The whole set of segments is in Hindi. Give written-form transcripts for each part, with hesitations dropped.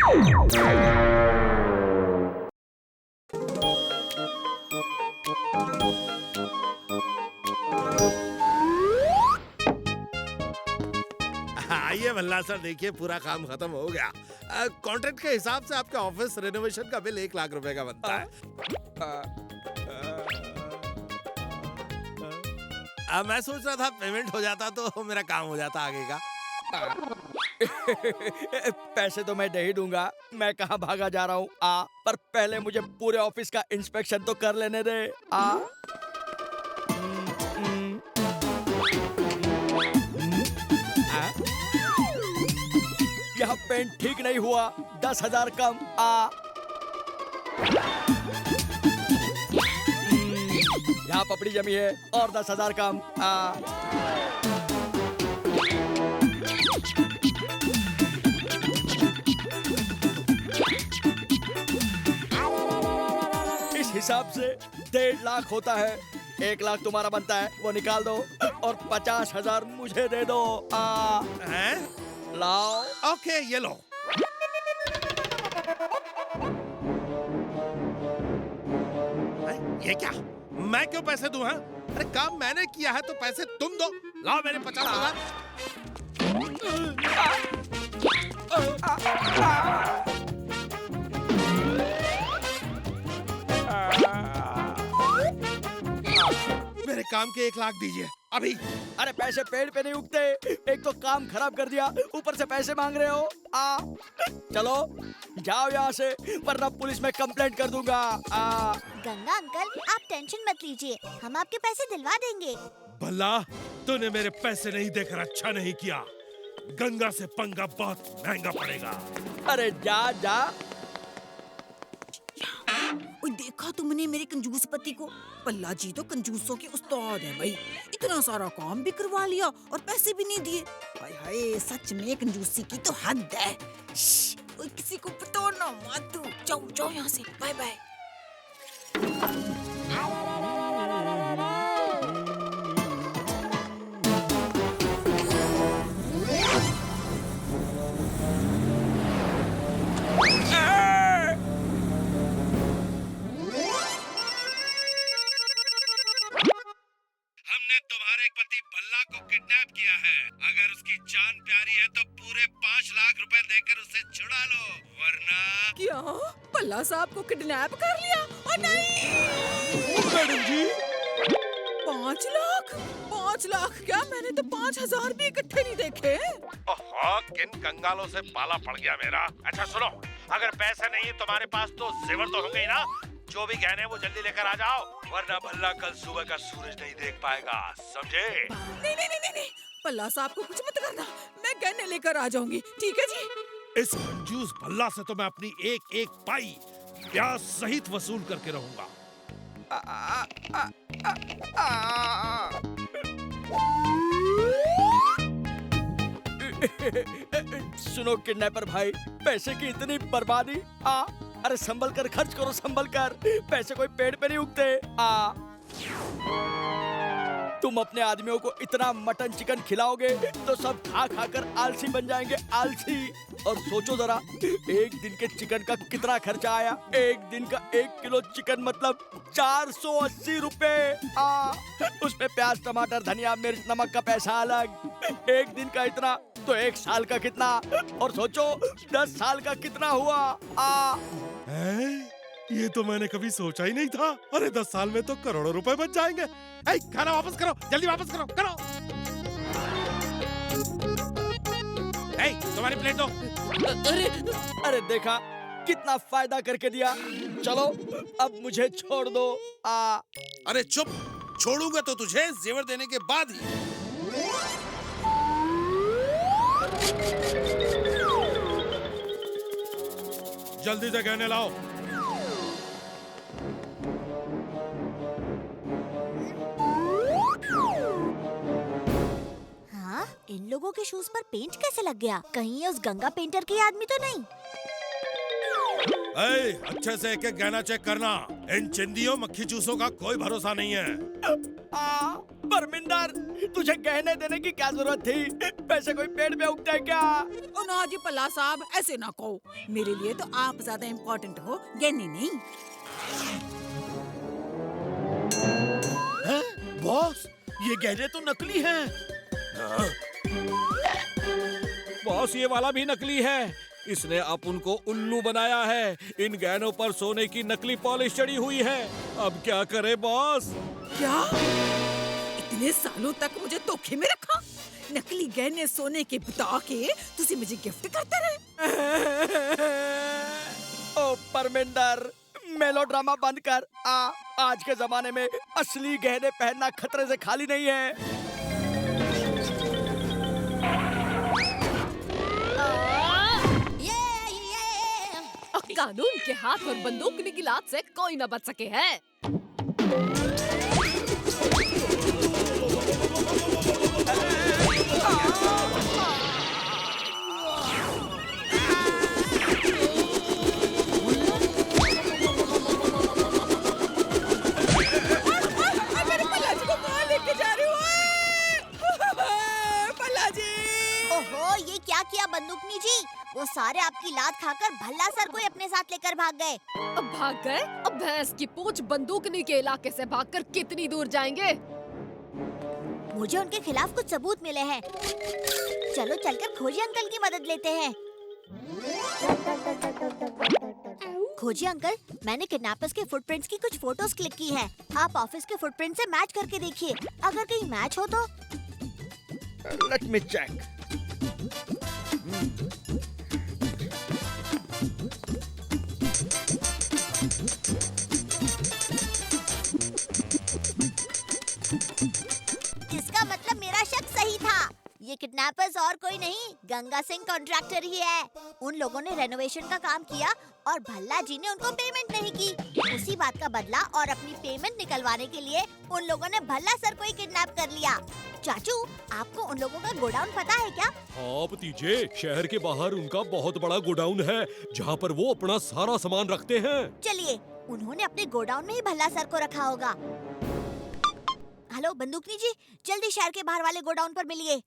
आइए भल्ला सर, देखिए पूरा काम खत्म हो गया। कॉन्ट्रैक्ट के हिसाब से आपके ऑफिस रेनोवेशन का बिल 1 लाख रुपए का बनता है। मैं सोच रहा था पेमेंट हो जाता तो मेरा काम हो जाता आगे का। पैसे तो मैं दे ही दूंगा, मैं कहाँ भागा जा रहा हूँ। पर पहले मुझे पूरे ऑफिस का इंस्पेक्शन तो कर लेने दे। यहाँ पेंट ठीक नहीं हुआ, 10,000 कम। यहाँ पपड़ी जमी है और 10,000 कम। इस हिसाब से 1.5 लाख होता है। 1 लाख तुम्हारा बनता है, वो निकाल दो और 50,000 मुझे दे दो। हैं? लाओ। ओके, ये लो। ये क्या? मैं क्यों पैसे दूं? हाँ? अरे काम मैंने किया है तो पैसे तुम दो। लाओ मेरे 50,000। मेरे काम के 1 लाख दीजिए अभी। अरे पैसे पेड़ पे नहीं उगते, एक तो काम खराब कर दिया, ऊपर से पैसे मांग रहे हो। चलो जाओ यहाँ से, वरना पुलिस में कंप्लेंट कर दूंगा। गंगा अंकल, आप टेंशन मत लीजिए, हम आपके पैसे दिलवा देंगे। भला तूने मेरे पैसे नहीं देकर अच्छा नहीं किया। गंगा से पंगा बहुत महंगा पड़ेगा। अरे जा जा। ओए देखा तुमने मेरे कंजूस पति को? पल्ला जी तो कंजूसों के उस्ताद है भाई। इतना सारा काम भी करवा लिया और पैसे भी नहीं दिए। हाय हाय, सच में कंजूसी की तो हद है। ओए किसी को बताना मत। जाओ जाओ यहाँ से, बाय बाय। हमने तुम्हारे पति भल्ला को किडनैप किया है। अगर उसकी जान प्यारी है तो पूरे 5 लाख रुपए देकर उसे छुड़ा लो, वरना। क्या पल्ला साहब को किडनैप कर लिया? और नहीं मैडम जी, 5 लाख? 5 लाख क्या? मैंने तो 5,000 भी इकट्ठे नहीं देखे। ओहो, किन कंगालों से पाला पड़ गया मेरा। अच्छा सुनो, अगर पैसे नहीं है तुम्हारे पास तो जेवर तो होंगे ही ना। जो भी गहने वो जल्दी लेकर आ जाओ, वरना भल्ला कल सुबह का सूरज नहीं देख पाएगा, समझे? नहीं नहीं नहीं नहीं, पल्ला साहब को कुछ मत करना, मैं गहने लेकर आ जाऊंगी, ठीक है जी? इस कंजूस भल्ला से तो मैं अपनी एक एक पाई ब्याज सहित वसूल करके रहूंगा। सुनो किडनैपर भाई, पैसे की इतनी बर्बादी। अरे संभल कर खर्च करो, संभल कर। पैसे कोई पेड़ पे नहीं उगते। तुम अपने आदमियों को इतना मटन चिकन खिलाओगे तो सब खा खा कर आलसी बन जाएंगे, आलसी। और सोचो जरा, एक दिन के चिकन का कितना खर्चा आया। एक दिन का 1 किलो चिकन मतलब 480 रुपए। उसमें प्याज टमाटर धनिया मिर्च नमक का पैसा अलग। एक दिन का इतना तो 1 साल का कितना, और सोचो 10 साल का कितना हुआ। ये तो मैंने कभी सोचा ही नहीं था। अरे 10 साल में तो करोड़ों रुपए बच जाएंगे। खाना वापस करो, जल्दी वापस करो, करो। तुम्हारी प्लेट दो। अरे देखा कितना फायदा करके दिया। चलो अब मुझे छोड़ दो। अरे चुप, छोड़ूंगा तो तुझे जेवर देने के बाद ही। जल्दी से गहने लाओ। हाँ, इन लोगों के शूज पर पेंट कैसे लग गया? कहीं ये उस गंगा पेंटर के आदमी तो नहीं? अच्छे से एक एक गहना चेक करना। इन चिंदियों मक्खी चूसों का कोई भरोसा नहीं है। परमिंदर, तुझे गहने देने की क्या जरूरत थी? पैसे कोई पेड़ पे उगता है क्या? ओ ना जी पल्ला साहब, ऐसे ना कहो। मेरे लिए तो आप ज्यादा इम्पोर्टेंट हो, गहने नहीं। बॉस, ये गहने तो नकली हैं। बॉस ये वाला भी नकली है। इसने अपुन को उल्लू बनाया है। इन गहनों पर सोने की नकली पॉलिश चढ़ी हुई है। अब क्या करे बॉस? क्या इतने सालों तक मुझे धोखे में रखा? नकली गहने सोने के बता के तुसी मुझे गिफ्ट करते रहे। ओ परमिंदर, मेलोड्रामा बंद कर। आज के जमाने में असली गहने पहनना खतरे से खाली नहीं है। कानून के हाथ और बंदूक की लात से कोई न बच सके है। मेरे पल्ला जी को कहाँ लेके जा रहे हो? पल्ला जी! ओहो, ये क्या किया बंदूकनी जी? वो सारे आपकी लात खाकर भल्ला सर को अपने साथ लेकर भाग गए। अब भाग गए? अब भैंस की पूंछ बंदूकनी के इलाके से भागकर कितनी दूर जाएंगे? मुझे उनके खिलाफ कुछ सबूत मिले हैं। चलो चलकर खोजी अंकल की मदद लेते हैं। खोजी अंकल, मैंने किडनैपर्स के फुटप्रिंट्स की कुछ फोटोज क्लिक की हैं। आप ऑफिस के फुटप्रिंट से मैच करके देखिए। अगर कहीं मैच हो तो। Let me check. इसका मतलब मेरा शक सही था। ये किडनैपर्स और कोई नहीं, गंगा सिंह कॉन्ट्रैक्टर ही है। उन लोगों ने रेनोवेशन का काम किया और भल्ला जी ने उनको पेमेंट नहीं की। उसी बात का बदला और अपनी पेमेंट निकलवाने के लिए उन लोगों ने भल्ला सर को ही किडनैप कर लिया। चाचू, आपको उन लोगों का गोडाउन पता है क्या? हाँ भतीजे, शहर के बाहर उनका बहुत बड़ा गोडाउन है जहाँ पर वो अपना सारा सामान रखते हैं। चलिए, उन्होंने अपने गोडाउन में ही भल्ला सर को रखा होगा। हेलो बंदूकनी जी, जल्दी शहर के बाहर वाले गोडाउन पर मिलिए।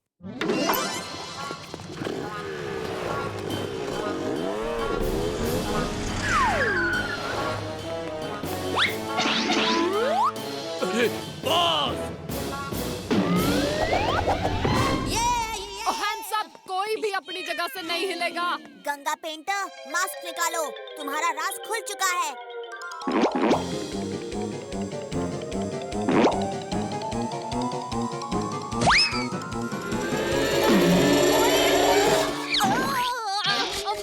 अरे बॉस! Hands up! कोई भी अपनी जगह से नहीं हिलेगा। गंगा पेंटर, मास्क निकालो, तुम्हारा राज खुल चुका है।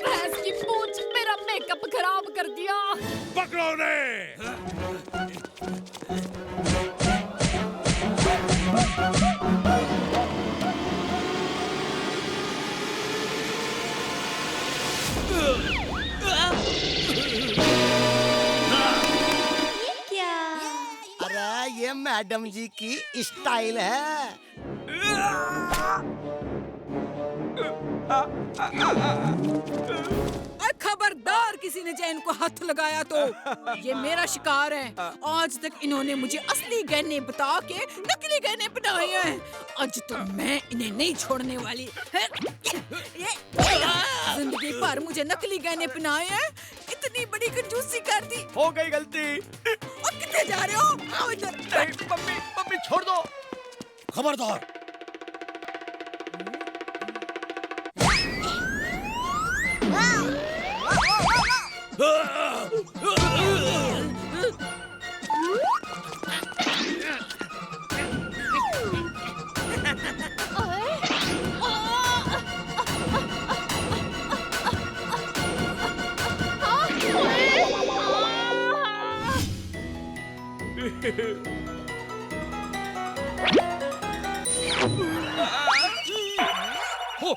भैंस की पूंछ मेरा मेकअप खराब कर दिया। पकड़ो उन्हें। अरे ये मैडम जी की स्टाइल है। खबरदार किसी ने चैन को हाथ लगाया तो ये मेरा शिकार है। आज तक इन्होंने मुझे असली गहने बता के नकली गहने बनाए हैं। आज तो मैं इन्हें नहीं छोड़ने वाली। जिंदगी भर मुझे नकली गहने पहनाए हैं, इतनी बड़ी कंजूसी कर दी। हो गई गलती। और कितने जा रहे हो? आओ इधर। नहीं, मम्मी मम्मी छोड़ दो। खबरदार।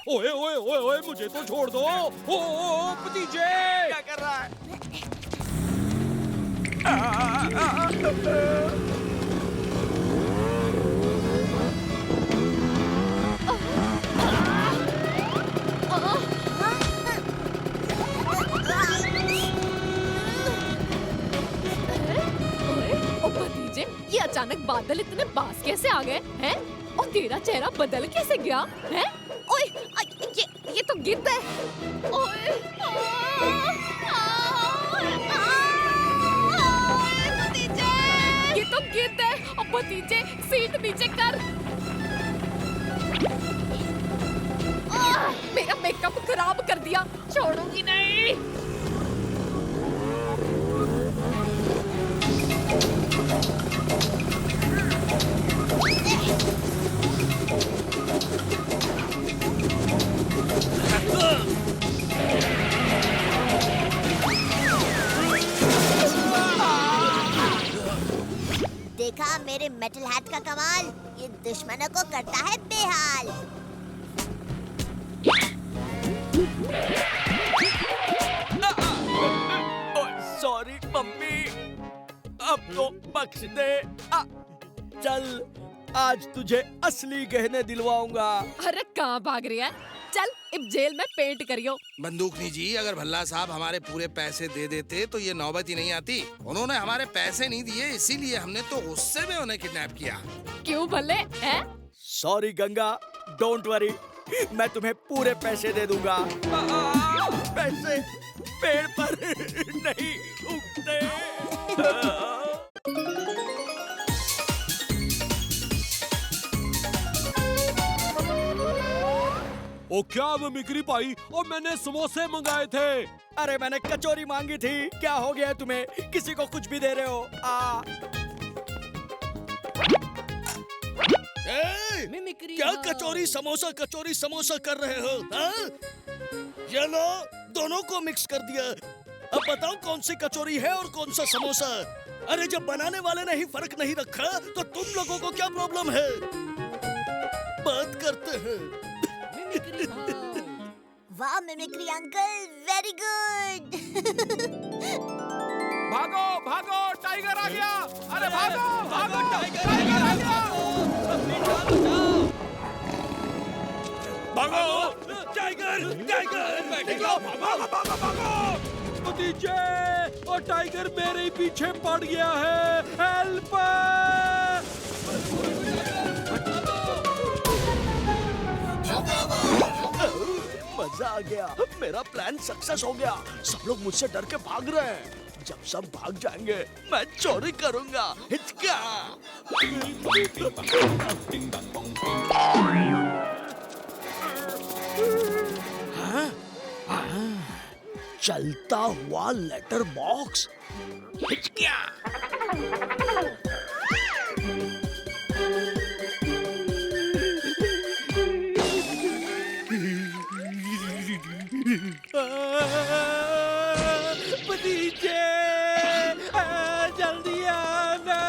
ओए ओए ओए ओए, मुझे तो छोड़ दो। ओ भतीजे! क्या कर रहा है? अचानक बादल इतने पास कैसे आ गए हैं? और तेरा चेहरा बदल कैसे गया? हैं? ओए, ये तो गिद्ध है। ओए, भतीजे, ये तो गिद्ध है। अब भतीजे सीट नीचे कर। मेरा मेकअप खराब कर दिया, छोड़ूंगी नहीं। देखा मेरे मेटल हैट का कमाल, ये दुश्मनों को करता है बेहाल। सॉरी मम्मी, अब तो बख्श दे। चल, आज तुझे असली गहने दिलवाऊंगा। अरे कहाँ भाग रही है? चल अब जेल में पेंट करियो। बंदूकनी जी, अगर भल्ला साहब हमारे पूरे पैसे दे देते तो ये नौबत ही नहीं आती। उन्होंने हमारे पैसे नहीं दिए, इसीलिए हमने तो गुस्से में उन्हें किडनैप किया। क्यों भले हैं? सॉरी गंगा, डोंट वरी, मैं तुम्हें पूरे पैसे दे दूंगा। पैसे पेड़ पर नहीं उगते। ओ क्या मिमिक्री पाई? और मैंने समोसे मंगाए थे। अरे मैंने कचौरी मांगी थी। क्या हो गया है तुम्हें? किसी को कुछ भी दे रहे हो? क्या कचौरी समोसा कर रहे हो? ये लो, दोनों को मिक्स कर दिया। अब बताओ कौन सी कचौरी है और कौन सा समोसा? अरे जब बनाने वाले ने ही फर्क नहीं रखा तो तुम लोगों को क्या प्रॉब्लम है? बात करते हैं। वाह मिमिक्री अंकल, वेरी गुड। भागो भागो, टाइगर आ गया। अरे भागो भागो, टाइगर आ गया। भागो, टाइगर भागो। भतीजे, और टाइगर मेरे ही पीछे पड़ गया है। हेल्प! मजा आ गया, मेरा प्लान सक्सेस हो गया। सब लोग मुझसे डर के भाग रहे हैं। जब सब भाग जाएंगे मैं चोरी करूंगा। हिचका। हाँ? चलता हुआ लेटर बॉक्स। हिचका। भतीजे, जल्दी आना।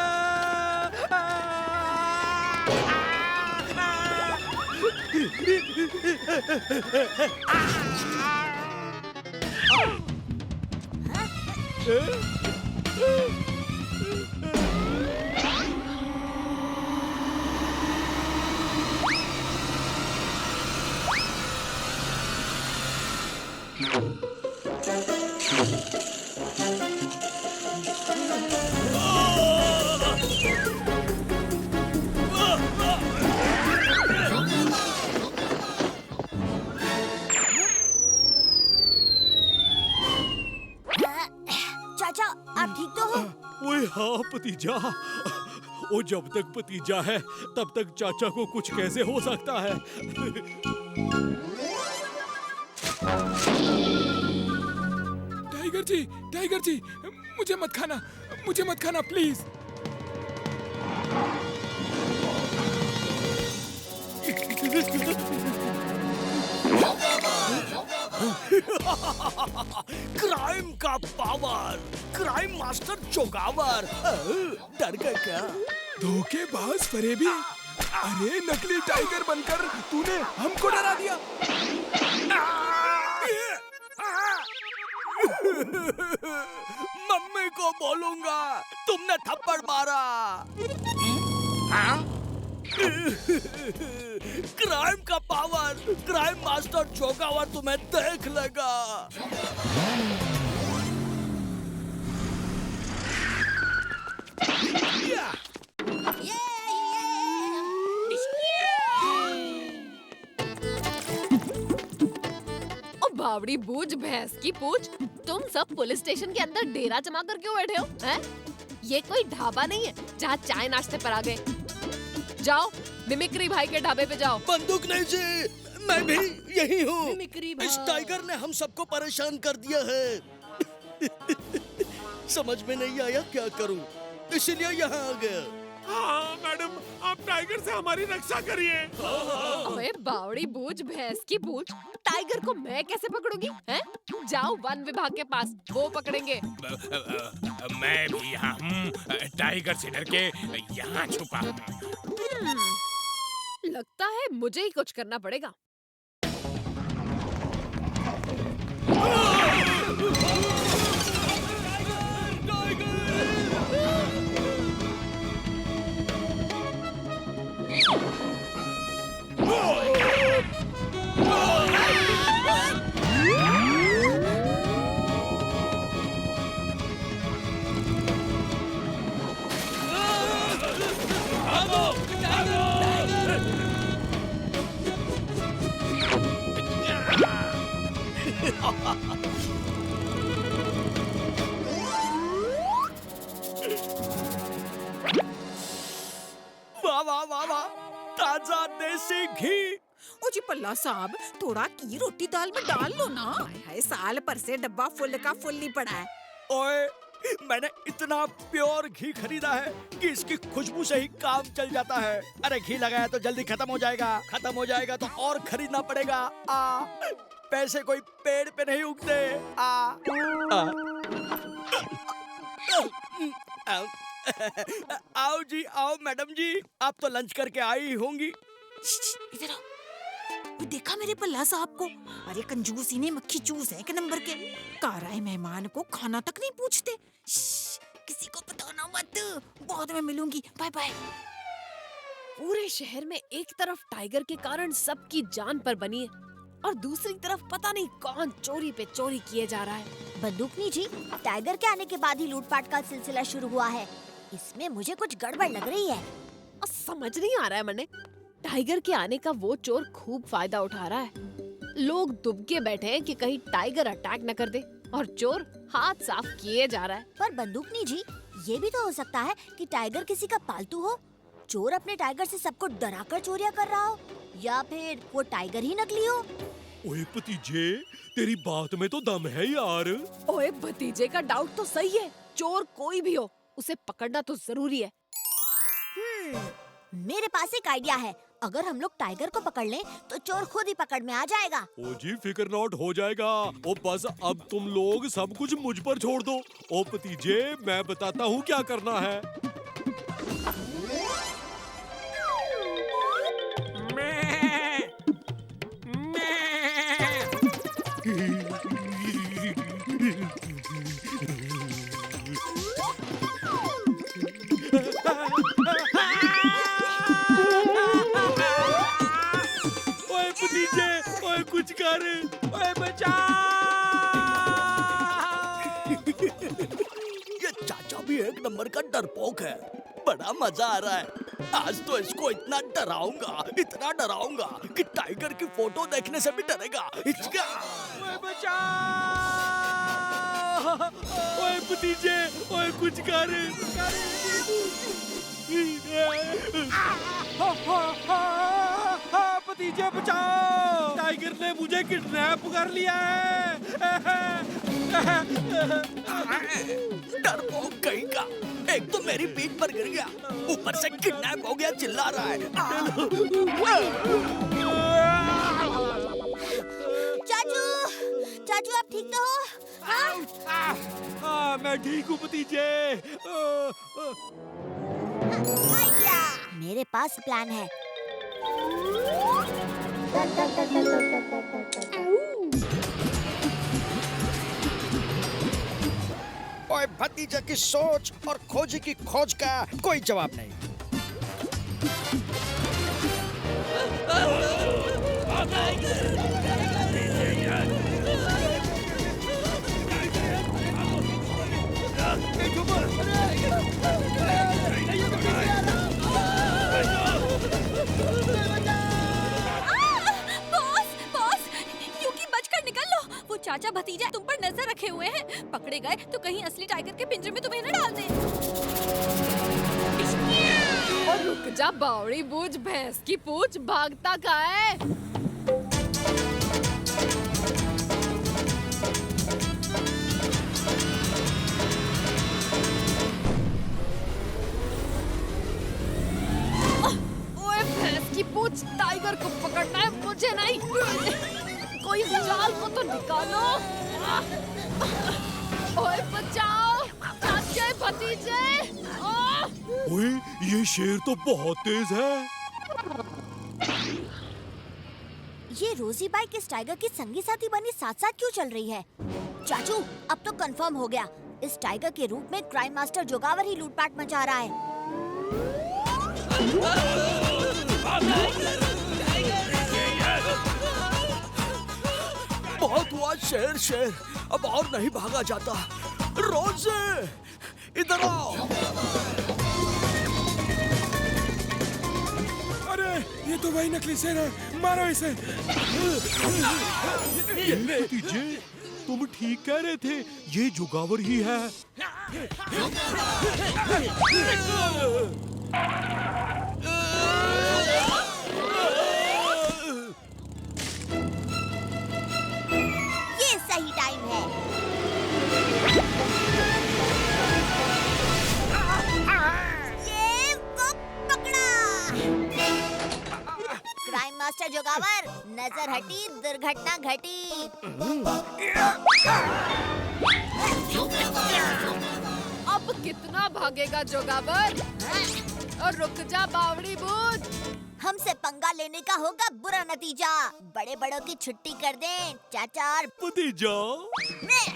चाचा, आप ठीक तो हो? ओए हाँ भतीजा। वो जब तक भतीजा है तब तक चाचा को कुछ कैसे हो सकता है? टाइगर जी, मुझे मत खाना प्लीज। क्राइम का पावर, क्राइम मास्टर जोगावर। डर गए क्या? धोखेबाज फरेबी। अरे नकली टाइगर बनकर तूने हमको डरा दिया। मम्मी को बोलूंगा तुमने थप्पड़ मारा। क्राइम का पावर, क्राइम मास्टर जोगावर तुम्हें देख लेगा। बावड़ी बूझ भैंस की पूछ, तुम सब पुलिस स्टेशन के अंदर डेरा जमा कर क्यों बैठे हो? हैं? ये कोई ढाबा नहीं है जहाँ चाय नाश्ते पर आ गए। जाओ मिमिक्री भाई के ढाबे पे जाओ। बंदूक नहीं जी, मैं भी यही हूँ। मिमिक्री भाई। इस टाइगर ने हम सबको परेशान कर दिया है। समझ में नहीं आया क्या करूँ, इसीलिए यहाँ आ गया। हाँ मैडम, आप टाइगर से हमारी रक्षा करिए। ओए बावड़ी बूझ भैंस की पूछ, टाइगर को मैं कैसे पकड़ूंगी? हैं? जाओ वन विभाग के पास, वो पकड़ेंगे। मैं भी यहाँ हूँ, टाइगर से डर के यहाँ छुपा हूँ। लगता है मुझे ही कुछ करना पड़ेगा। वाह वाह वाह वाह, ताजा देसी घी। ओ जी पल्ला साहब, थोड़ा की रोटी दाल में डाल लो ना। हाय हाय, साल भर से डब्बा फुल का फुल ही पड़ा है। ओए, मैंने इतना प्योर घी खरीदा है कि इसकी खुशबू से ही काम चल जाता है। अरे घी लगाया तो जल्दी खत्म हो जाएगा, खत्म हो जाएगा तो और खरीदना पड़ेगा। पैसे कोई पेड़ पे नहीं उगते। आओ जी आओ मैडम जी, आप तो लंच करके आई होंगी। इधर आओ। वो देखा मेरे पल्ला साहब को? अरे कंजूस ही ने मक्खी चूस है एक नंबर के। काराए मेहमान को खाना तक नहीं पूछते। किसी को बताना मत, बाद में मिलूंगी, बाय बाय। पूरे शहर में एक तरफ टाइगर के कारण सबकी जान पर बनी है और दूसरी तरफ पता नहीं कौन चोरी पे चोरी किए जा रहा है। बंदूकनी जी, टाइगर के आने के बाद ही लूटपाट का सिलसिला शुरू हुआ है। इसमें मुझे कुछ गड़बड़ लग रही है। और समझ नहीं आ रहा है मैंने, टाइगर के आने का वो चोर खूब फायदा उठा रहा है। लोग दुबके बैठे हैं कि कहीं टाइगर अटैक न कर दे और चोर हाथ साफ किए जा रहा है। पर बंदूकनी जी, ये भी तो हो सकता है कि टाइगर किसी का पालतू हो। चोर अपने टाइगर से सबको डराकर चोरियां कर रहा हो, या फिर वो टाइगर ही नकली हो। ओए भतीजे, तेरी बात में तो दम है यार। ओए भतीजे का डाउट तो सही है। चोर कोई भी हो, उसे पकड़ना तो जरूरी है। मेरे पास एक आइडिया है। अगर हम लोग टाइगर को पकड़ लें तो चोर खुद ही पकड़ में आ जाएगा। ओ जी फिक्र नॉट हो जाएगा। ओ बस अब तुम लोग सब कुछ मुझ पर छोड़ दो। ओ भतीजे, मैं बताता हूँ क्या करना है। ओए भतीजे, ओए कुछ कर, ओए बचा। ये चाचा भी एक नंबर का डरपोक है। बड़ा मजा आ रहा है। आज तो इसको इतना डराऊंगा कि टाइगर की फोटो देखने से भी डरेगा। ओए बचा। ओए भतीजे, ओए कुछ कर। भतीजे बचाओ, टाइगर ने मुझे किडनैप कर लिया है। डरपोक कहीं का, एक तो मेरी पीठ पर गिर गया, ऊपर से किडनैप हो गया, चिल्ला रहा है। चाचू आप ठीक तो हो? हाँ मैं ठीक हूँ भतीजे। आइडिया, मेरे पास प्लान है। ओए भतीजा की सोच और खोजी की खोज का कोई जवाब नहीं। बॉस, यूकी बचकर निकल लो। वो चाचा भतीजा तुम पर नजर रखे हुए हैं। पकड़े गए तो कहीं असली टाइगर के पिंजरे में तुम्हें न डाल दें। और रुक जा बावड़ी बूझ भैंस की पूछ, भागता का है? ओए भैंस की पूछ, टाइगर को पकड़ना है, मुझे नहीं। कोई जाल को तो निकालो। ओए बचाओ चाचे भतीजे। ओए, ये शेर तो बहुत तेज है। ये रोजी बाई किस टाइगर की संगी साथी बनी साथ साथ क्यों चल रही है? चाचू, अब तो कंफर्म हो गया, इस टाइगर के रूप में क्राइम मास्टर जोगावर ही लूटपाट मचा रहा है। बहुत हुआ शेर शेर, अब और नहीं भागा जाता। रोजे इधर आओ। अरे ये तो वही नकली शेर है, मारो इसे। भतीजे, तुम ठीक कह रहे थे, ये जोगावर ही है। ये सही टाइम है। ये वो पकड़ा। क्राइम मास्टर जोगावर, नजर हटी दुर्घटना घटी। अब कितना भागेगा जोगावर? और रुक जा बावड़ी बूझ। हमसे पंगा लेने का होगा बुरा नतीजा। बड़े बड़ों की छुट्टी कर दें चाचा और भतीजा, मैं।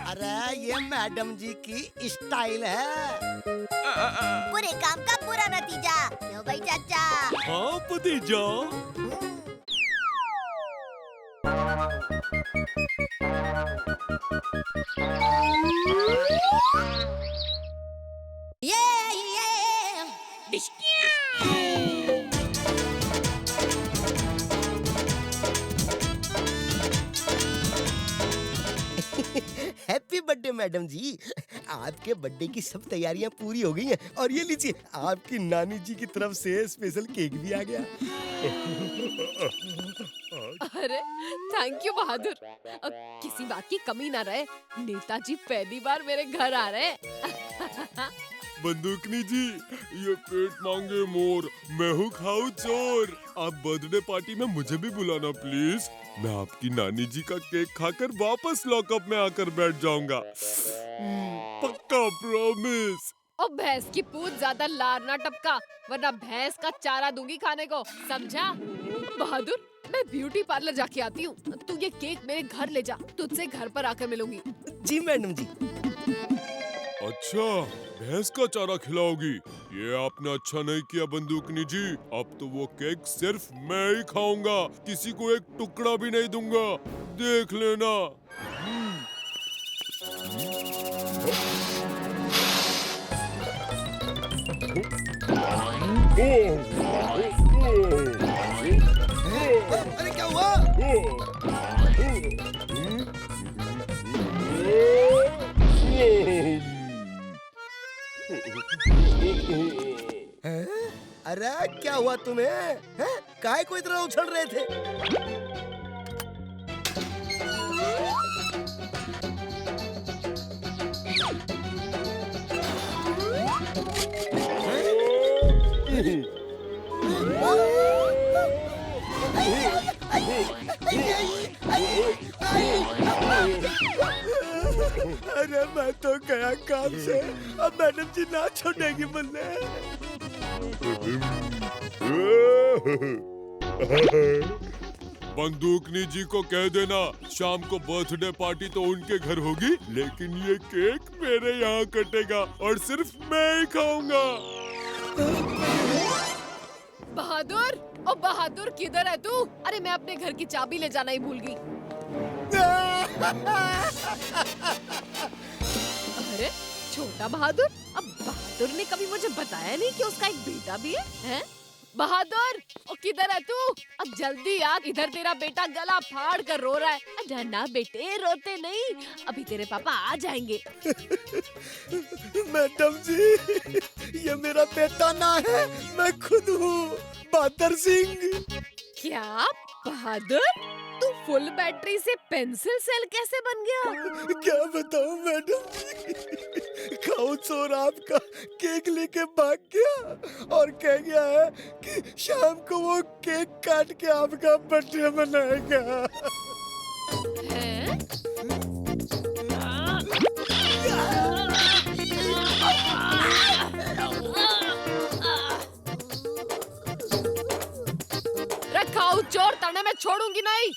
अरे ये मैडम जी की स्टाइल है। बुरे काम का बुरा नतीजा, क्यों भाई चाचा? हाँ भतीजा। हैप्पी बर्थडे मैडम जी। आपके बर्थडे की सब तैयारियां पूरी हो गई हैं और ये लीजिए आपकी नानी जी की तरफ से स्पेशल केक भी आ गया। अरे थैंक यू बहादुर। किसी बात की कमी ना रहे, नेताजी पहली बार मेरे घर आ रहे हैं। बंदूकनी जी, ये पेट मांगे मोर, मैं हूँ खाऊ चोर। आप बर्थडे पार्टी में मुझे भी बुलाना प्लीज। मैं आपकी नानी जी का केक खाकर वापस लॉकअप में आकर बैठ जाऊंगा। पक्का प्रॉमिस। ओ भैंस की पूछ, ज्यादा लार ना टपका, वरना भैंस का चारा दूंगी खाने को, समझा? बहादुर, मैं ब्यूटी पार्लर जाके आती हूँ, तू ये केक मेरे घर ले जा, तुझसे घर पर आकर मिलूंगी। जी मैडम जी। अच्छा, भैंस का चारा खिलाओगी? ये आपने अच्छा नहीं किया बंदूकनी जी। अब तो वो केक सिर्फ मैं ही खाऊंगा, किसी को एक टुकड़ा भी नहीं दूंगा, देख लेना। अरे क्या हुआ? अरे क्या हुआ तुम्हें? काहे को इतना उछल रहे थे? अरे मैं तो गया काम से, अब मैडम जी ना छोड़ेगी मुझे। बंदूकनी जी को कह देना शाम को बर्थडे पार्टी तो उनके घर होगी, लेकिन ये केक मेरे यहाँ कटेगा और सिर्फ मैं ही खाऊंगा। बहादुर, ओ बहादुर किधर है तू? अरे मैं अपने घर की चाबी ले जाना ही भूल गई। अरे छोटा बहादुर, अब बहादुर ने कभी मुझे बताया नहीं कि उसका एक बेटा भी है, हैं? बहादुर, ओ किधर है तू? अब जल्दी आ, इधर तेरा बेटा गला फाड़ कर रो रहा है। ना बेटे, रोते नहीं, अभी तेरे पापा आ जाएंगे। मैडम जी, ये मेरा बेटा ना है, मैं खुद हूँ, बहादुर सिंह। क्या बहादुर, तू फुल बैटरी से पेंसिल सेल कैसे बन गया? क्या बताऊं मैडम जी, खाऊ चोर आपका केक लेके भाग गया और कह गया है कि शाम को वो केक काट के आपका बर्थडे मनाएगा। हैं? खाऊ चोर, तने मैं छोड़ूंगी नहीं।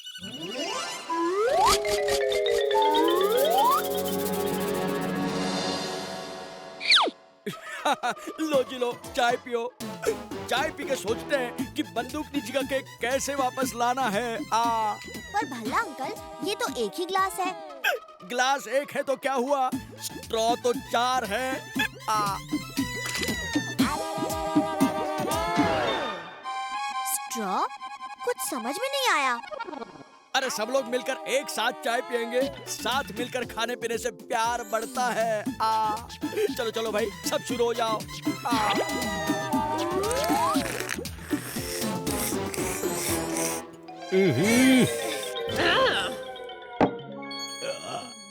लो जी लो, चाय पियो। चाय पी के सोचते हैं कि बंदूकनी जी का केक कैसे वापस लाना है। पर भला अंकल, ये तो एक ही ग्लास है। ग्लास एक है तो क्या हुआ, स्ट्रॉ तो 4 है। स्ट्रॉ? कुछ समझ में नहीं आया। अरे सब लोग मिलकर एक साथ चाय पियेंगे, साथ मिलकर खाने पीने से प्यार बढ़ता है। चलो चलो भाई, सब शुरू हो जाओ।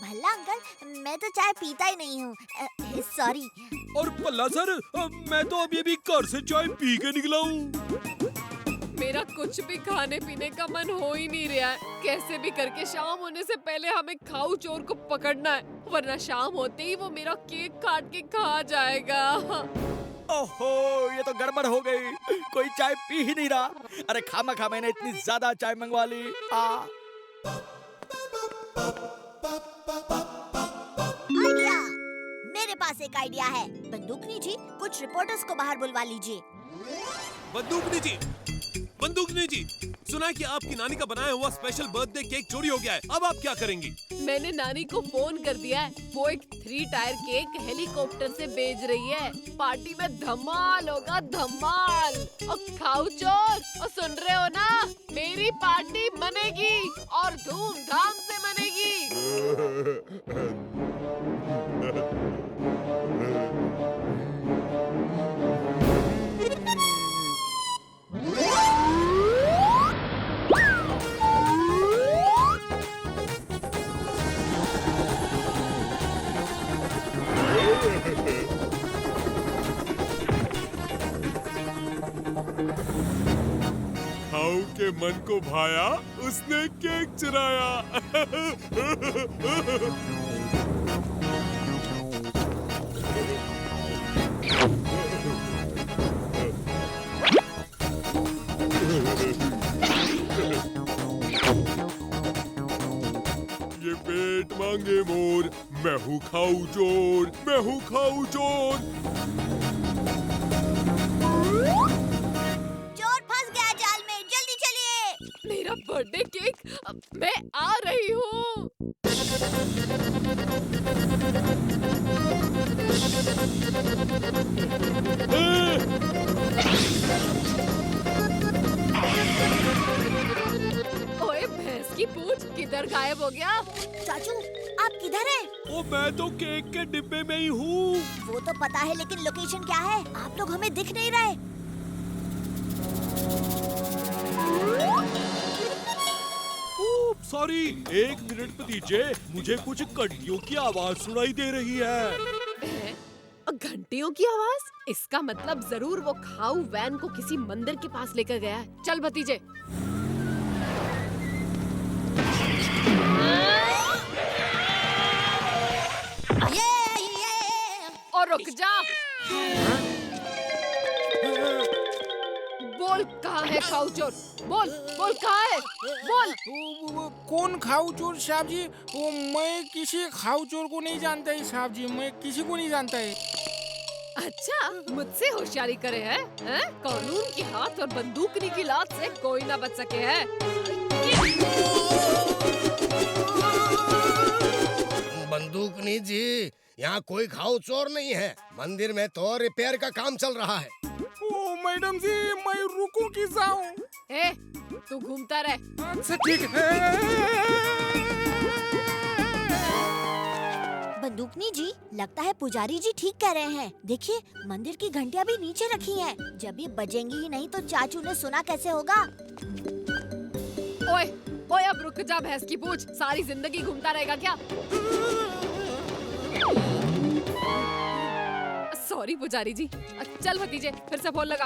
भला अंकल, मैं तो चाय पीता ही नहीं हूँ, सॉरी। और पल्ला सर, मैं तो अभी घर से चाय पी के निकला हूँ। मेरा कुछ भी खाने पीने का मन हो ही नहीं रहा है। कैसे भी करके शाम होने से पहले हमें खाऊ चोर को पकड़ना है, वरना शाम होते ही वो मेरा केक काट के खा जाएगा। ओहो, ये तो गड़बड़ हो गई, कोई चाय पी ही नहीं रहा। अरे खामा मैंने इतनी ज्यादा चाय मंगवा ली। आइडिया, मेरे पास एक आइडिया है। बंदूकनी जी, कुछ रिपोर्टर्स को बाहर बुलवा लीजिए। बंदूकनी जी, सुना है कि आपकी नानी का बनाया हुआ स्पेशल बर्थडे केक चोरी हो गया है। अब आप क्या करेंगी? मैंने नानी को फोन कर दिया है, वो एक 3 टायर केक हेलीकॉप्टर से भेज रही है। पार्टी में धमाल होगा, धमाल। और खाऊ चोर, और सुन रहे हो ना, मेरी पार्टी मनेगी और धूमधाम से मनेगी। खाऊ के मन को भाया, उसने केक चुराया। ये पेट मांगे मोर, मैं हूँ खाऊ चोर, मैं हूँ खाऊ चोर। चोर फंस गया जाल में, जल्दी चलिए। मेरा बर्थडे केक, मैं आ रही हूँ। ओए भैंस की पूंछ, किधर गायब हो गया? चाचू, आप किधर हैं? ओ, मैं तो केक के डिब्बे में ही हूँ। वो तो पता है, लेकिन लोकेशन क्या है? आप लोग हमें दिख नहीं रहे। सॉरी, 1 मिनट पे दीजिए, मुझे कुछ घंटियों की आवाज सुनाई दे रही है। घंटियों की आवाज? इसका मतलब जरूर वो खाऊ वैन को किसी मंदिर के पास लेकर गया है। चल भतीजे। और रुक जा। बोल कहाँ है खाऊ चोर? बोल बोल कहाँ है? बोल। कौन खाऊ चोर साहब जी? वो मैं किसी खाऊ चोर को नहीं जानता है साहब जी, मैं किसी को नहीं जानता है। अच्छा, मुझसे होशियारी करे हैं? कानून की हाथ और बंदूकनी की लात से कोई ना बच सके है। बंदूकनी जी, यहाँ कोई खाऊ चोर नहीं है। मंदिर में तो रिपेयर का काम चल रहा है। ओ मैडम जी, मैं रुकूं कि जाऊं? ए, तू घूमता रह। अच्छा ठीक है। बंदूकनी जी, लगता है पुजारी जी ठीक कह रहे हैं। देखिए, मंदिर की घंटियां भी नीचे रखी हैं। जब ये बजेंगी ही नहीं तो चाचू ने सुना कैसे होगा? ओए, ओए अब रुक जा भैंस की पूछ। सारी जिंदगी घूमता रहेगा क्या? सॉरी पुजारी जी। चल भतीजे, फिर से फोन लगा।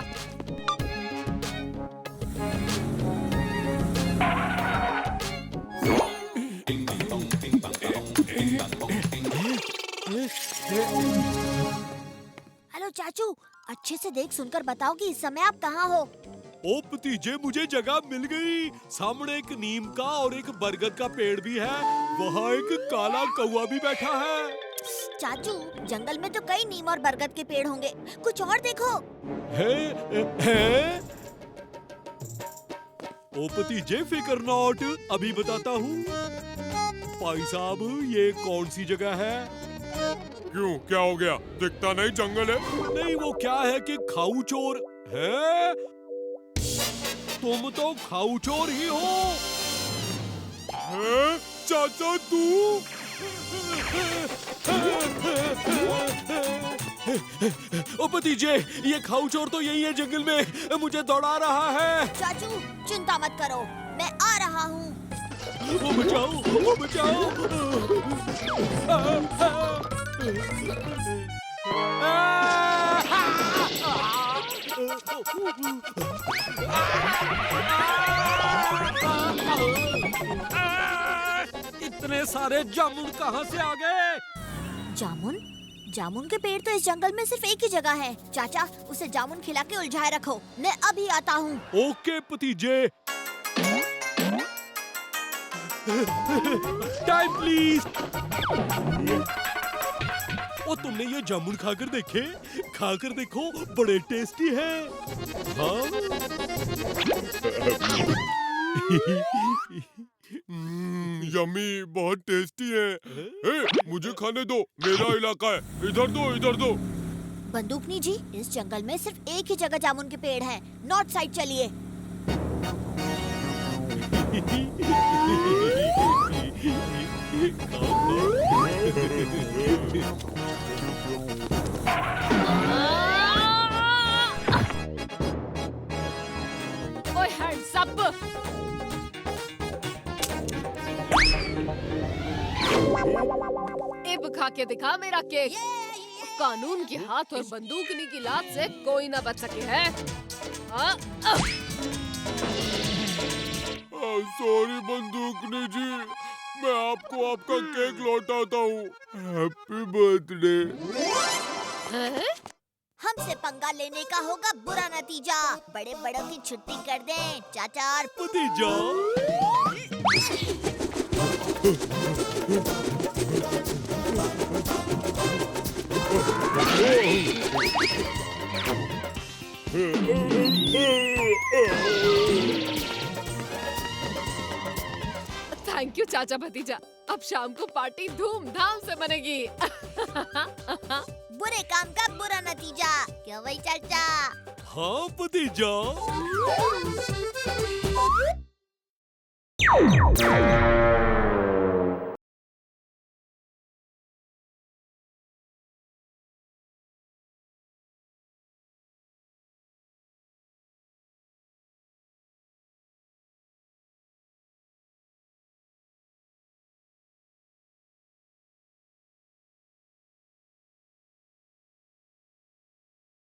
हेलो चाचू, अच्छे से देख सुनकर बताओ कि इस समय आप कहाँ हो? ओ भतीजे, मुझे जगह मिल गई। सामने एक नीम का और एक बरगद का पेड़ भी है। वहाँ एक काला कौवा भी बैठा है। चाचू, जंगल में तो कई नीम और बरगद के पेड़ होंगे, कुछ और देखो। है? ओ भतीजे, फिकर नॉट, अभी बताता हूँ। भाई साहब, ये कौन सी जगह है? क्यों, क्या हो गया? दिखता नहीं जंगल है? नहीं, वो क्या है कि खाऊ चोर है। तुम तो खाऊ चोर ही हो। है? चाचा तू? ओ भतीजे, ये खाऊ चोर तो यही है जंगल में, मुझे दौड़ा रहा है। चाचू, चिंता मत करो, मैं आ रहा हूँ। वो बचाओ, वो बचाओ। इतने सारे जामुन कहाँ से आ गए? जामुन? जामुन के पेड़ तो इस जंगल में सिर्फ एक ही जगह है। चाचा, उसे जामुन खिला के उलझाए रखो, मैं अभी आता हूँ। ओके भतीजे। Time please. ओ, तुमने ये जामुन खाकर देखे? खाकर देखो, बड़े टेस्टी हैं। हाँ? यम्मी, बहुत टेस्टी है। मुझे खाने दो, मेरा इलाका है। इधर दो, इधर दो। बंदूकनी जी, इस जंगल में सिर्फ एक ही जगह जामुन के पेड़ हैं। नॉर्थ साइड चलिए। ओए हैंड्स अप। अब खा के दिखा मेरा केक। कानून के हाथ और बंदूकनी की लात से कोई ना बच सके है। सॉरी बंदूकनी जी, मैं आपको आपका केक लौटाता हूँ। Happy birthday. हमसे पंगा लेने का होगा बुरा नतीजा। बड़े बड़ों की छुट्टी कर दें, चाचा और भतीजा। थैंक यू चाचा भतीजा। अब शाम को पार्टी धूमधाम से बनेगी। बुरे काम का बुरा नतीजा, क्यों भाई चाचा? हाँ भतीजा।